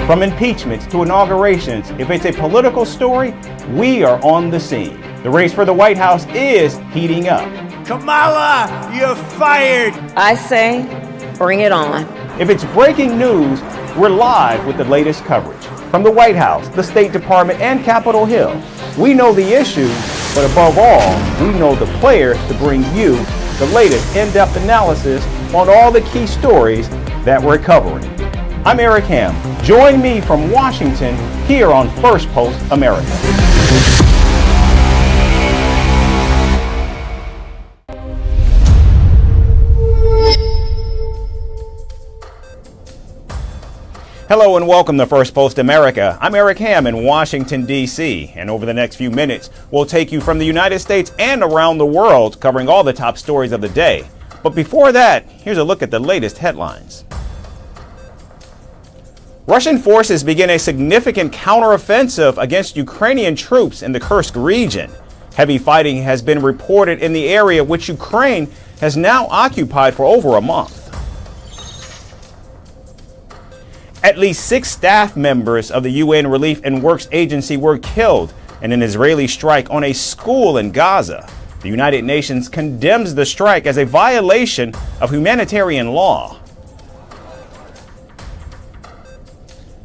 From impeachments to inaugurations, if it's a political story, we are on the scene. The race for the White House is heating up. Kamala, you're fired! I say, bring it on. If it's breaking news, we're live with the latest coverage. From the White House, the State Department, and Capitol Hill, we know the issues, but above all, we know the players to bring you the latest in-depth analysis on all the key stories that we're covering. I'm Eric Ham. Join me from Washington here on Firstpost America. Hello and welcome to Firstpost America. I'm Eric Ham in Washington, D.C. And over the next few minutes, we'll take you from the United States and around the world, covering all the top stories of the day. But before that, here's a look at the latest headlines. Russian forces begin a significant counteroffensive against Ukrainian troops in the Kursk region. Heavy fighting has been reported in the area, which Ukraine has now occupied for over a month. At least 6 staff members of the UN Relief and Works Agency were killed in an Israeli strike on a school in Gaza. The United Nations condemns the strike as a violation of humanitarian law.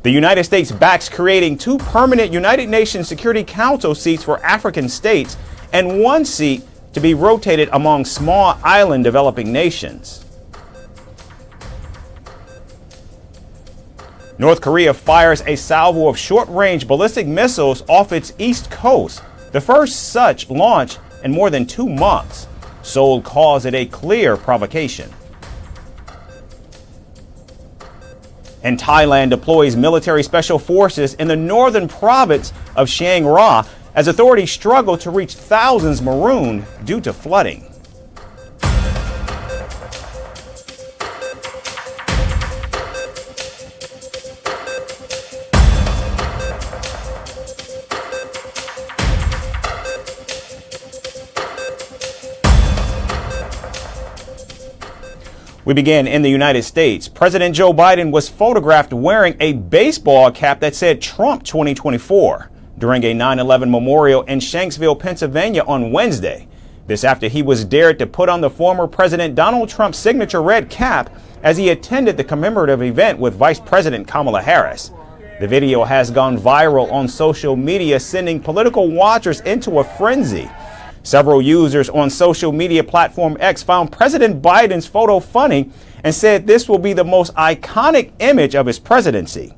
The United States backs creating 2 permanent United Nations Security Council seats for African states and 1 seat to be rotated among small island developing nations. North Korea fires a salvo of short-range ballistic missiles off its east coast, the first such launch in more than 2 months. Seoul calls it a clear provocation. And Thailand deploys military special forces in the northern province of Chiang Rai as authorities struggle to reach thousands marooned due to flooding. We begin in the United States. President Joe Biden was photographed wearing a baseball cap that said Trump 2024 during a 9/11 memorial in Shanksville, Pennsylvania on Wednesday. This after he was dared to put on the former President Donald Trump's signature red cap as he attended the commemorative event with Vice President Kamala Harris. The video has gone viral on social media, sending political watchers into a frenzy. Several users on social media platform X found President Biden's photo funny and said this will be the most iconic image of his presidency.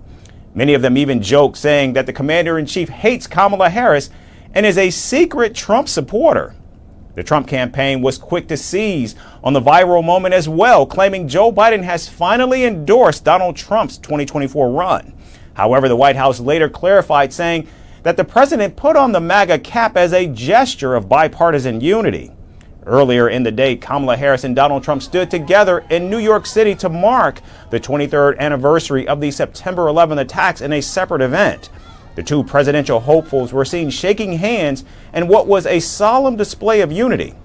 Many of them even joked, saying that the commander-in-chief hates Kamala Harris and is a secret Trump supporter. The Trump campaign was quick to seize on the viral moment as well, claiming Joe Biden has finally endorsed Donald Trump's 2024 run. However, the White House later clarified, saying that the president put on the MAGA cap as a gesture of bipartisan unity. Earlier in the day, Kamala Harris and Donald Trump stood together in New York City to mark the 23rd anniversary of the September 11 attacks in a separate event. The 2 presidential hopefuls were seen shaking hands in what was a solemn display of unity.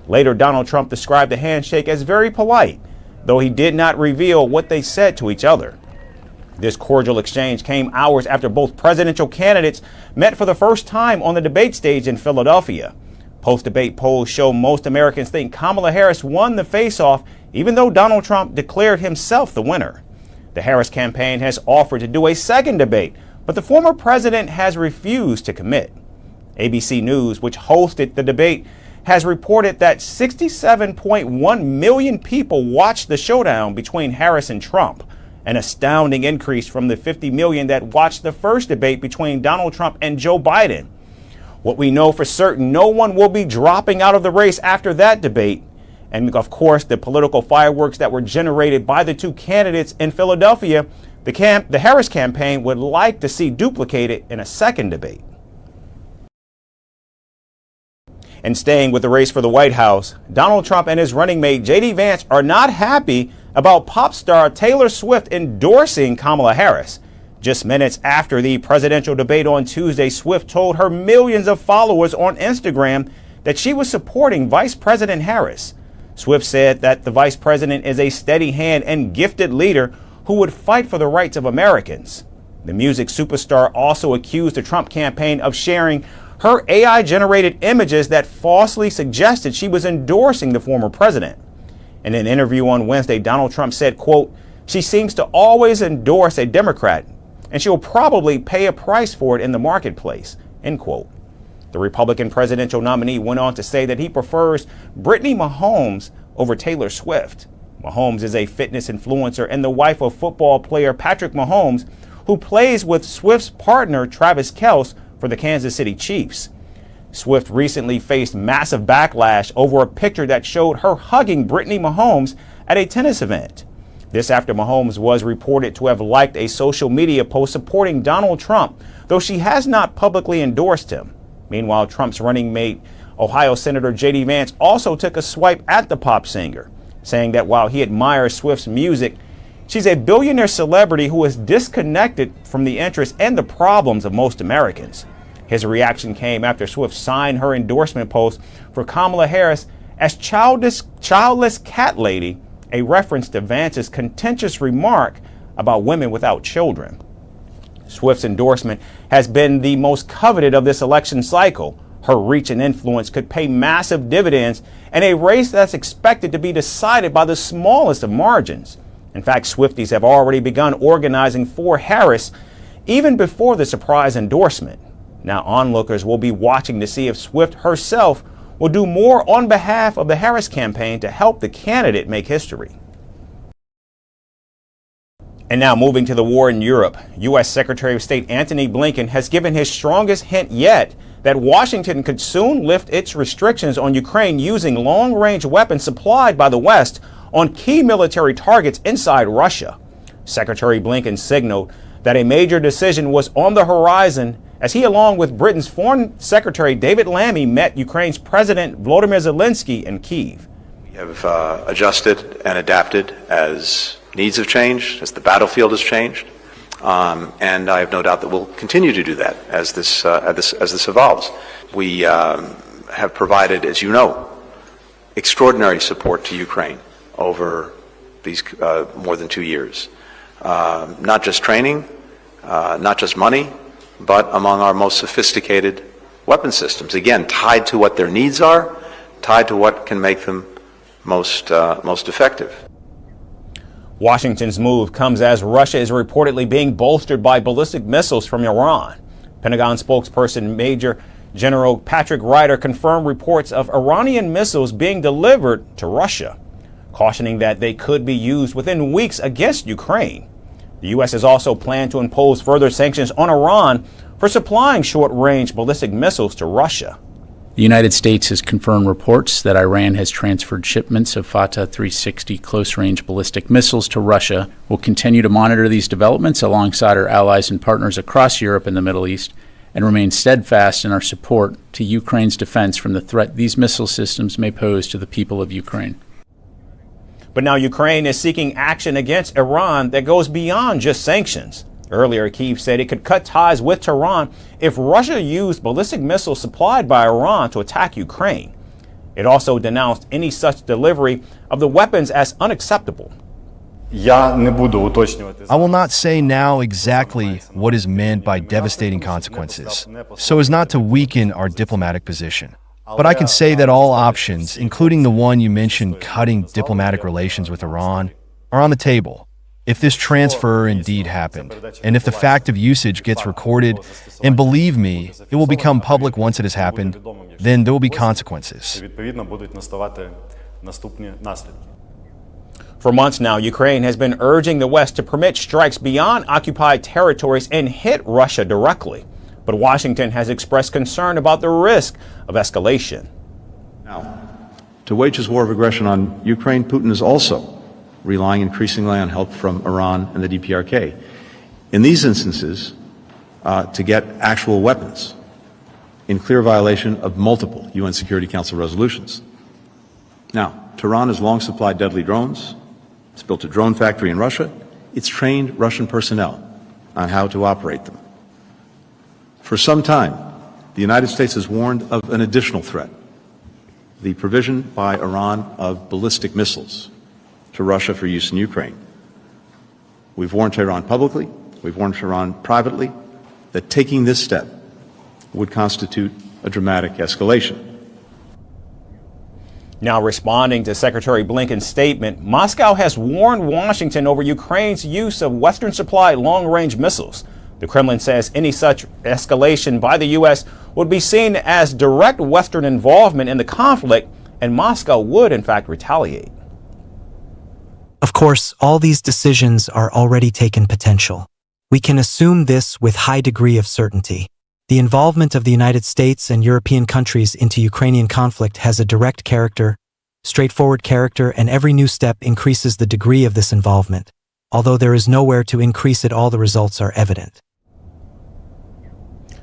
Later, Donald Trump described the handshake as very polite, though he did not reveal what they said to each other. This cordial exchange came hours after both presidential candidates met for the first time on the debate stage in Philadelphia. Post-debate polls show most Americans think Kamala Harris won the face-off, even though Donald Trump declared himself the winner. The Harris campaign has offered to do a second debate, but the former president has refused to commit. ABC News, which hosted the debate, has reported that 67.1 million people watched the showdown between Harris and Trump, an astounding increase from the 50 million that watched the first debate between Donald Trump and Joe Biden. What we know for certain, no one will be dropping out of the race after that debate. And of course, the political fireworks that were generated by the 2 candidates in Philadelphia, the Harris campaign would like to see duplicated in a second debate. And staying with the race for the White House, Donald Trump and his running mate JD Vance are not happy about pop star Taylor Swift endorsing Kamala Harris. Just minutes after the presidential debate on Tuesday, Swift told her millions of followers on Instagram that she was supporting Vice President Harris. Swift said that the vice president is a steady hand and gifted leader who would fight for the rights of Americans. The music superstar also accused the Trump campaign of sharing her AI-generated images that falsely suggested she was endorsing the former president. In an interview on Wednesday, Donald Trump said, quote, "She seems to always endorse a Democrat, and she will probably pay a price for it in the marketplace," end quote. The Republican presidential nominee went on to say that he prefers Brittany Mahomes over Taylor Swift. Mahomes is a fitness influencer and the wife of football player Patrick Mahomes, who plays with Swift's partner Travis Kelce for the Kansas City Chiefs. Swift recently faced massive backlash over a picture that showed her hugging Brittany Mahomes at a tennis event. This after Mahomes was reported to have liked a social media post supporting Donald Trump, though she has not publicly endorsed him. Meanwhile, Trump's running mate, Ohio Senator JD Vance, also took a swipe at the pop singer, saying that while he admires Swift's music, she's a billionaire celebrity who is disconnected from the interests and the problems of most Americans. His reaction came after Swift signed her endorsement post for Kamala Harris as childless cat lady, a reference to Vance's contentious remark about women without children. Swift's endorsement has been the most coveted of this election cycle. Her reach and influence could pay massive dividends in a race that's expected to be decided by the smallest of margins. In fact, Swifties have already begun organizing for Harris even before the surprise endorsement. Now, onlookers will be watching to see if Swift herself will do more on behalf of the Harris campaign to help the candidate make history. And now moving to the war in Europe, U.S. Secretary of State Antony Blinken has given his strongest hint yet that Washington could soon lift its restrictions on Ukraine using long-range weapons supplied by the West on key military targets inside Russia. Secretary Blinken signaled that a major decision was on the horizon as he, along with Britain's Foreign Secretary David Lammy, met Ukraine's President Volodymyr Zelensky in Kyiv. We have adjusted and adapted as needs have changed, as the battlefield has changed, and I have no doubt that we'll continue to do that as this evolves. We have provided, as you know, extraordinary support to Ukraine over these more than 2 years. Not just training, not just money, but among our most sophisticated weapon systems. Again, tied to what their needs are, tied to what can make them most effective. Washington's move comes as Russia is reportedly being bolstered by ballistic missiles from Iran. Pentagon spokesperson Major General Patrick Ryder confirmed reports of Iranian missiles being delivered to Russia, cautioning that they could be used within weeks against Ukraine. The U.S. has also planned to impose further sanctions on Iran for supplying short-range ballistic missiles to Russia. The United States has confirmed reports that Iran has transferred shipments of Fateh 360 close-range ballistic missiles to Russia. We'll continue to monitor these developments alongside our allies and partners across Europe and the Middle East and remain steadfast in our support to Ukraine's defense from the threat these missile systems may pose to the people of Ukraine. But now Ukraine is seeking action against Iran that goes beyond just sanctions. Earlier, Kyiv said it could cut ties with Tehran if Russia used ballistic missiles supplied by Iran to attack Ukraine. It also denounced any such delivery of the weapons as unacceptable. I will not say now exactly what is meant by devastating consequences, so as not to weaken our diplomatic position. But I can say that all options, including the one you mentioned, cutting diplomatic relations with Iran, are on the table. If this transfer indeed happened, and if the fact of usage gets recorded, and believe me, it will become public once it has happened, then there will be consequences. For months now, Ukraine has been urging the West to permit strikes beyond occupied territories and hit Russia directly. But Washington has expressed concern about the risk of escalation. Now, to wage his war of aggression on Ukraine, Putin is also relying increasingly on help from Iran and the DPRK. In these instances, to get actual weapons in clear violation of multiple UN Security Council resolutions. Now, Tehran has long supplied deadly drones. It's built a drone factory in Russia. It's trained Russian personnel on how to operate them. For some time, the United States has warned of an additional threat, the provision by Iran of ballistic missiles to Russia for use in Ukraine. We've warned Tehran publicly, we've warned Iran privately that taking this step would constitute a dramatic escalation. Now, responding to Secretary Blinken's statement, Moscow has warned Washington over Ukraine's use of Western-supplied long-range missiles. The Kremlin says any such escalation by the U.S. would be seen as direct Western involvement in the conflict, and Moscow would, in fact, retaliate. Of course, all these decisions are already taken potential. We can assume this with high degree of certainty. The involvement of the United States and European countries into Ukrainian conflict has a direct character, straightforward character, and every new step increases the degree of this involvement. Although there is nowhere to increase it, all the results are evident.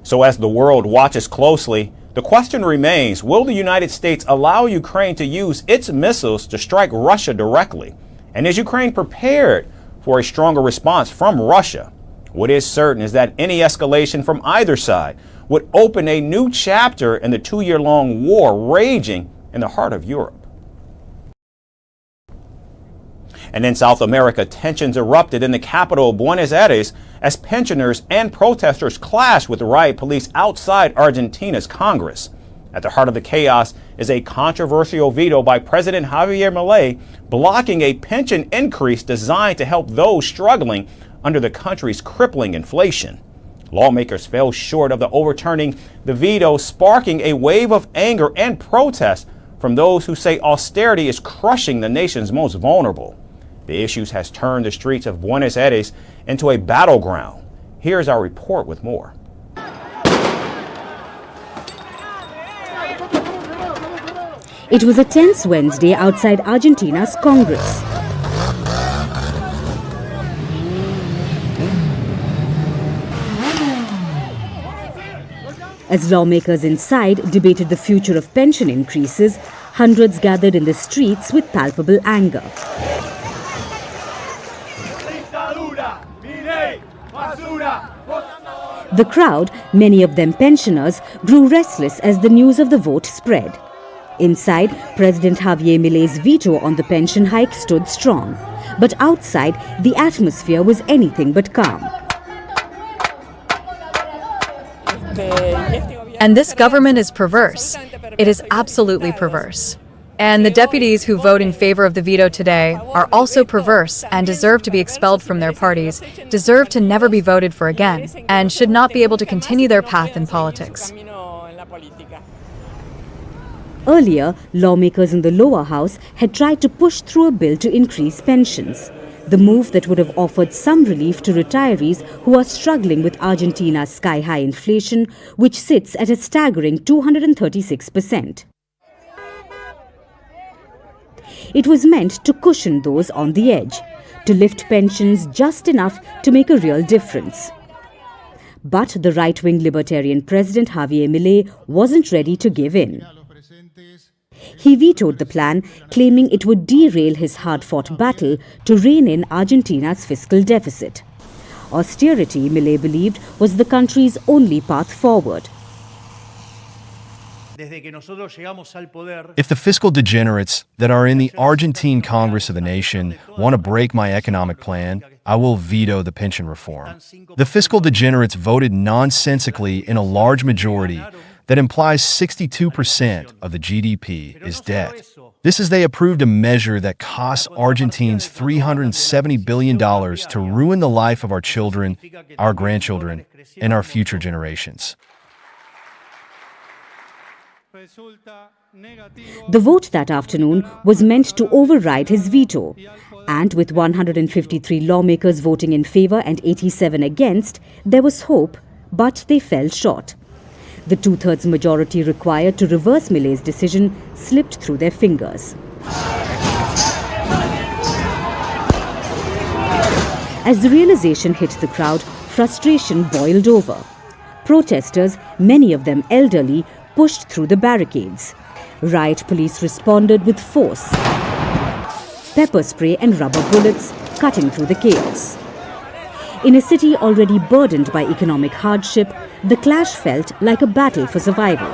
So as the world watches closely, the question remains, will the United States allow Ukraine to use its missiles to strike Russia directly? And is Ukraine prepared for a stronger response from Russia? What is certain is that any escalation from either side would open a new chapter in the two-year-long war raging in the heart of Europe. And in South America, tensions erupted in the capital of Buenos Aires as pensioners and protesters clashed with riot police outside Argentina's Congress. At the heart of the chaos is a controversial veto by President Javier Milei blocking a pension increase designed to help those struggling under the country's crippling inflation. Lawmakers fell short of overturning the veto, sparking a wave of anger and protest from those who say austerity is crushing the nation's most vulnerable. The issue has turned the streets of Buenos Aires into a battleground. Here's our report with more. It was a tense Wednesday outside Argentina's Congress. As lawmakers inside debated the future of pension increases, hundreds gathered in the streets with palpable anger. The crowd, many of them pensioners, grew restless as the news of the vote spread. Inside, President Javier Milei's veto on the pension hike stood strong. But outside, the atmosphere was anything but calm. And this government is perverse. It is absolutely perverse. And the deputies who vote in favor of the veto today are also perverse and deserve to be expelled from their parties, deserve to never be voted for again, and should not be able to continue their path in politics. Earlier, lawmakers in the lower house had tried to push through a bill to increase pensions. The move that would have offered some relief to retirees who are struggling with Argentina's sky-high inflation, which sits at a staggering 236%. It was meant to cushion those on the edge, to lift pensions just enough to make a real difference. But the right-wing libertarian President Javier Milei wasn't ready to give in. He vetoed the plan, claiming it would derail his hard-fought battle to rein in Argentina's fiscal deficit. Austerity, Milei believed, was the country's only path forward. If the fiscal degenerates that are in the Argentine Congress of the Nation want to break my economic plan, I will veto the pension reform. The fiscal degenerates voted nonsensically in a large majority that implies 62% of the GDP is debt. This is they approved a measure that costs Argentines $370 billion to ruin the life of our children, our grandchildren, and our future generations. The vote that afternoon was meant to override his veto. And with 153 lawmakers voting in favor and 87 against, there was hope, but they fell short. The two-thirds majority required to reverse Milei's decision slipped through their fingers. As the realization hit the crowd, frustration boiled over. Protesters, many of them elderly, pushed through the barricades. Riot police responded with force. Pepper spray and rubber bullets cutting through the chaos. In a city already burdened by economic hardship, the clash felt like a battle for survival.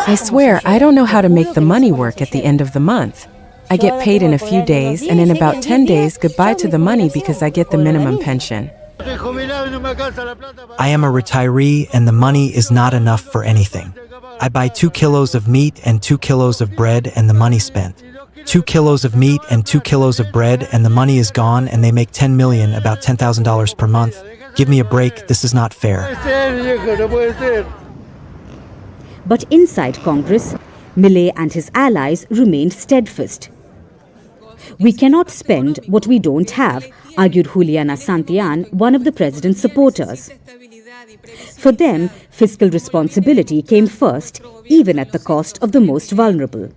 I swear, I don't know how to make the money work at the end of the month. I get paid in a few days, and in about 10 days, goodbye to the money because I get the minimum pension. I am a retiree, and the money is not enough for anything. I buy 2 kilos of meat and 2 kilos of bread, and the money spent. 2 kilos of meat and 2 kilos of bread, and the money is gone, and they make 10 million, about $10,000 per month. Give me a break, this is not fair. But inside Congress, Milei and his allies remained steadfast. We cannot spend what we don't have, argued Juliana Santillan, one of the president's supporters. For them, fiscal responsibility came first, even at the cost of the most vulnerable.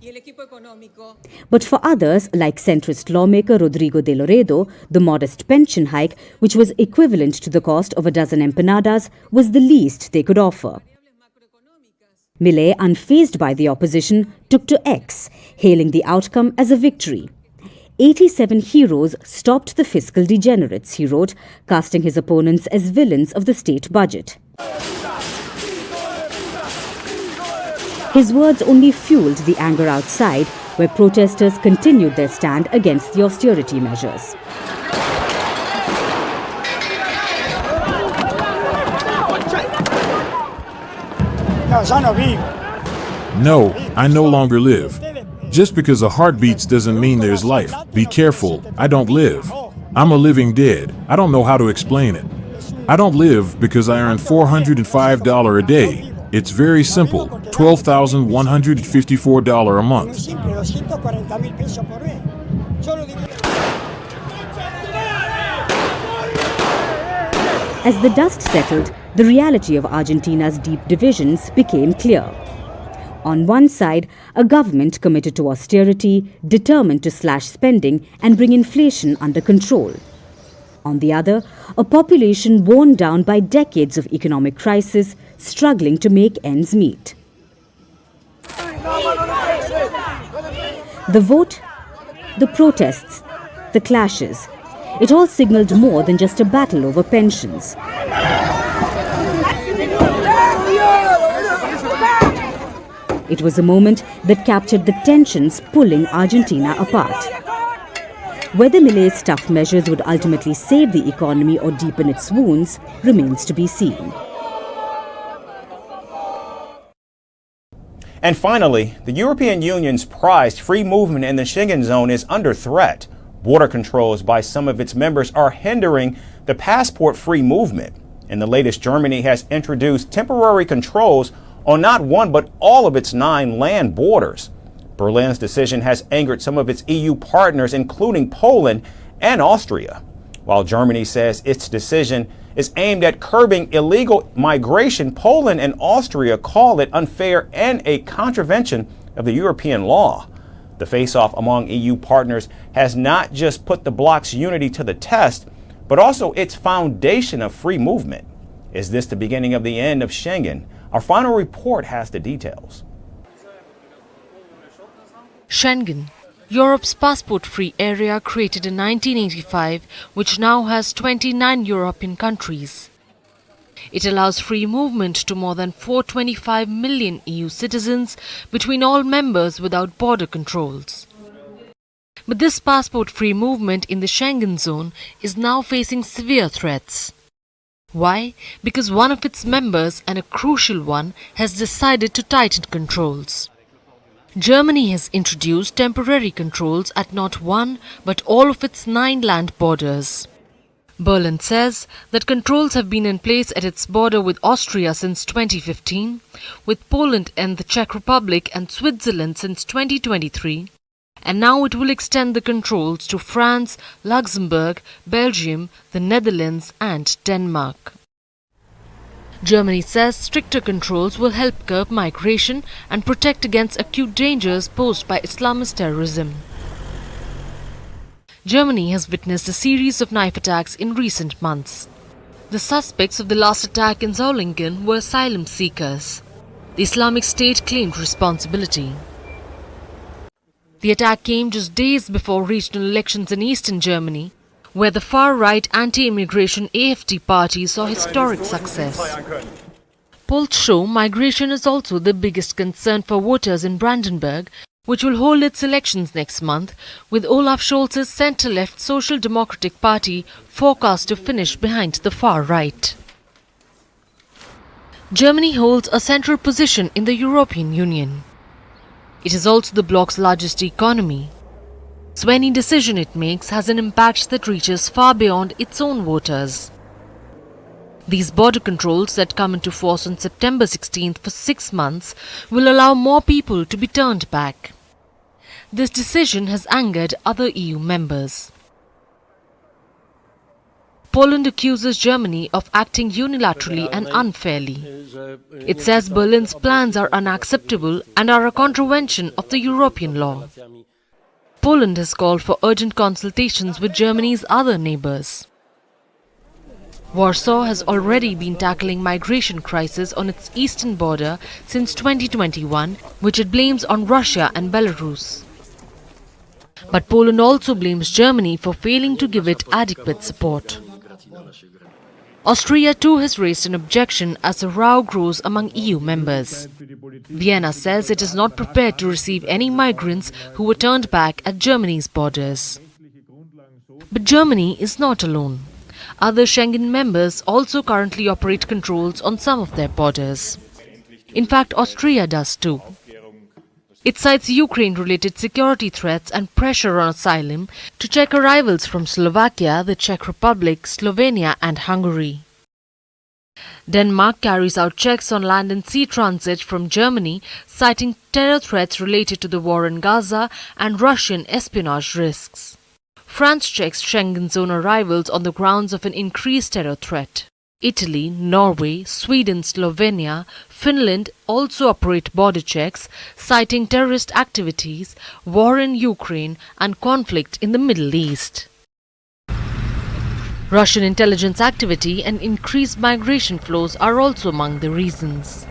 But for others, like centrist lawmaker Rodrigo de Loredo, the modest pension hike, which was equivalent to the cost of a dozen empanadas, was the least they could offer. Milei, unfazed by the opposition, took to X, hailing the outcome as a victory. 87 heroes stopped the fiscal degenerates, he wrote, casting his opponents as villains of the state budget. His words only fueled the anger outside, where protesters continued their stand against the austerity measures. No, I no longer live. Just because a heart beats doesn't mean there's life. Be careful, I don't live. I'm a living dead. I don't know how to explain it. I don't live because I earn $405 a day. It's very simple, $12,154 a month. As the dust settled, the reality of Argentina's deep divisions became clear. On one side, a government committed to austerity, determined to slash spending and bring inflation under control. On the other, a population worn down by decades of economic crisis, struggling to make ends meet. The vote, the protests, the clashes, it all signaled more than just a battle over pensions. It was a moment that captured the tensions pulling Argentina apart. Whether Milei's tough measures would ultimately save the economy or deepen its wounds remains to be seen. And finally, the European Union's prized free movement in the Schengen zone is under threat. Border controls by some of its members are hindering the passport-free movement. And the latest, Germany has introduced temporary controls on not one but all of its 9 land borders. Berlin's decision has angered some of its EU partners, including Poland and Austria. While Germany says its decision is aimed at curbing illegal migration, Poland and Austria call it unfair and a contravention of the European law. The face-off among EU partners has not just put the bloc's unity to the test, but also its foundation of free movement. Is this the beginning of the end of Schengen? Our final report has the details. Schengen, Europe's passport-free area created in 1985, which now has 29 European countries. It allows free movement to more than 425 million EU citizens between all members without border controls. But this passport-free movement in the Schengen zone is now facing severe threats. Why? Because one of its members, and a crucial one, has decided to tighten controls. Germany has introduced temporary controls at not one, but all of its 9 land borders. Berlin says that controls have been in place at its border with Austria since 2015, with Poland and the Czech Republic and Switzerland since 2023, and now it will extend the controls to France, Luxembourg, Belgium, the Netherlands and Denmark. Germany says stricter controls will help curb migration and protect against acute dangers posed by Islamist terrorism. Germany has witnessed a series of knife attacks in recent months. The suspects of the last attack in Solingen were asylum seekers. The Islamic State claimed responsibility. The attack came just days before regional elections in eastern Germany, where the far-right anti-immigration AfD party saw historic success. Polls show migration is also the biggest concern for voters in Brandenburg, which will hold its elections next month, with Olaf Scholz's centre-left Social Democratic Party forecast to finish behind the far right. Germany holds a central position in the European Union. It is also the bloc's largest economy, so any decision it makes has an impact that reaches far beyond its own voters. These border controls that come into force on September 16th for 6 months will allow more people to be turned back. This decision has angered other EU members. Poland accuses Germany of acting unilaterally and unfairly. It says Berlin's plans are unacceptable and are a contravention of the European law. Poland has called for urgent consultations with Germany's other neighbors. Warsaw has already been tackling migration crisis on its eastern border since 2021, which it blames on Russia and Belarus. But Poland also blames Germany for failing to give it adequate support. Austria too has raised an objection as the row grows among EU members. Vienna says it is not prepared to receive any migrants who were turned back at Germany's borders. But Germany is not alone. Other Schengen members also currently operate controls on some of their borders. In fact, Austria does too. It cites Ukraine-related security threats and pressure on asylum to check arrivals from Slovakia, the Czech Republic, Slovenia and Hungary. Denmark carries out checks on land and sea transit from Germany, citing terror threats related to the war in Gaza and Russian espionage risks. France checks Schengen zone arrivals on the grounds of an increased terror threat. Italy, Norway, Sweden, Slovenia, Finland also operate border checks, citing terrorist activities, war in Ukraine and conflict in the Middle East. Russian intelligence activity and increased migration flows are also among the reasons.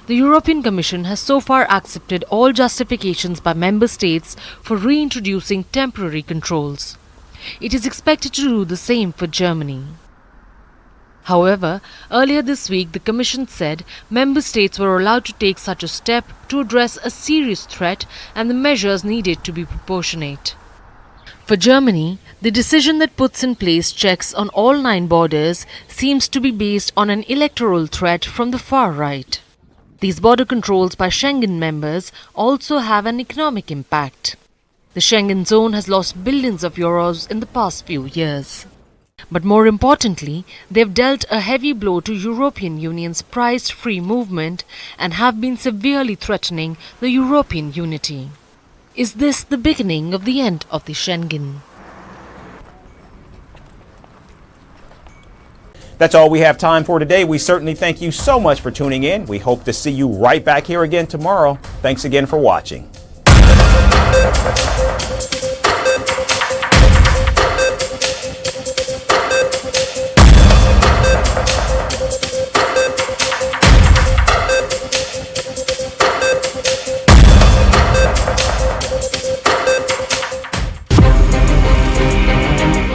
The European Commission has so far accepted all justifications by member states for reintroducing temporary controls. It is expected to do the same for Germany. However, earlier this week the Commission said member states were allowed to take such a step to address a serious threat and the measures needed to be proportionate. For Germany, the decision that puts in place checks on all 9 borders seems to be based on an electoral threat from the far right. These border controls by Schengen members also have an economic impact. The Schengen zone has lost billions of euros in the past few years. But more importantly, they've dealt a heavy blow to European Union's prized free movement and have been severely threatening the European unity. Is this the beginning of the end of the Schengen? That's all we have time for today. We certainly thank you so much for tuning in. We hope to see you right back here again tomorrow. Thanks again for watching.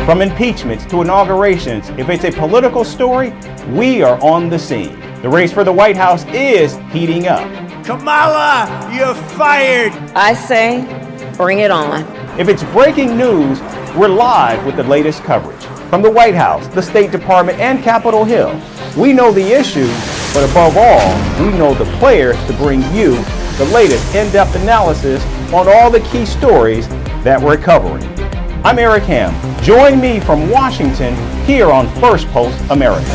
From impeachments to inaugurations, if it's a political story, we are on the scene. The race for the White House is heating up. Kamala, you're fired! I say, bring it on. If it's breaking news, we're live with the latest coverage. From the White House, the State Department, and Capitol Hill, we know the issues, but above all, we know the players to bring you the latest in-depth analysis on all the key stories that we're covering. I'm Eric Ham. Join me from Washington here on Firstpost America.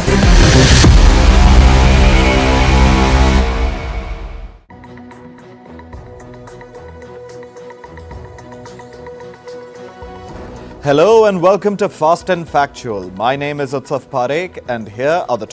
Hello and welcome to Fast and Factual. My name is Utsaf Parekh and here are the